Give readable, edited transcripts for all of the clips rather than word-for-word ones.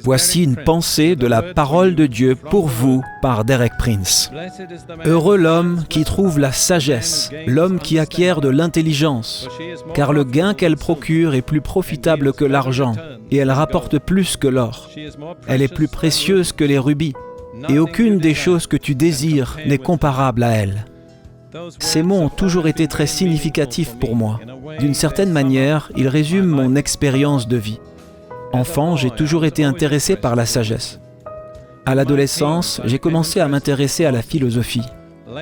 Voici une pensée de la parole de Dieu pour vous par Derek Prince. Heureux l'homme qui trouve la sagesse, l'homme qui acquiert de l'intelligence, car le gain qu'elle procure est plus profitable que l'argent, et elle rapporte plus que l'or. Elle est plus précieuse que les rubis, et aucune des choses que tu désires n'est comparable à elle. Ces mots ont toujours été très significatifs pour moi. D'une certaine manière, ils résument mon expérience de vie. Enfant, j'ai toujours été intéressé par la sagesse. À l'adolescence, j'ai commencé à m'intéresser à la philosophie.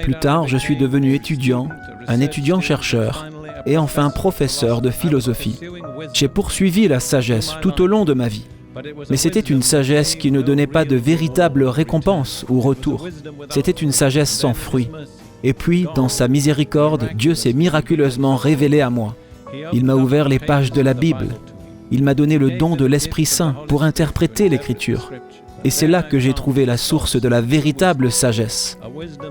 Plus tard, je suis devenu étudiant, un étudiant-chercheur, et enfin professeur de philosophie. J'ai poursuivi la sagesse tout au long de ma vie. Mais c'était une sagesse qui ne donnait pas de véritable récompense ou retour. C'était une sagesse sans fruit. Et puis, dans sa miséricorde, Dieu s'est miraculeusement révélé à moi. Il m'a ouvert les pages de la Bible. Il m'a donné le don de l'Esprit Saint pour interpréter l'Écriture. Et c'est là que j'ai trouvé la source de la véritable sagesse.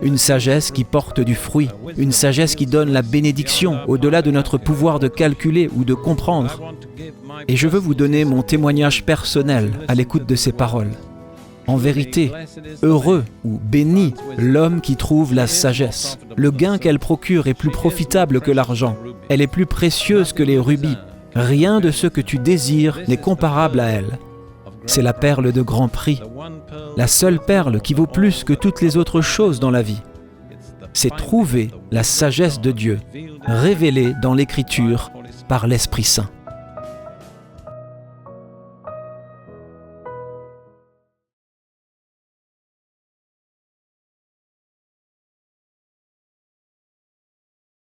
Une sagesse qui porte du fruit, une sagesse qui donne la bénédiction au-delà de notre pouvoir de calculer ou de comprendre. Et je veux vous donner mon témoignage personnel à l'écoute de ces paroles. En vérité, heureux ou béni l'homme qui trouve la sagesse. Le gain qu'elle procure est plus profitable que l'argent. Elle est plus précieuse que les rubis. Rien de ce que tu désires n'est comparable à elle. C'est la perle de grand prix, la seule perle qui vaut plus que toutes les autres choses dans la vie. C'est trouver la sagesse de Dieu, révélée dans l'Écriture par l'Esprit Saint.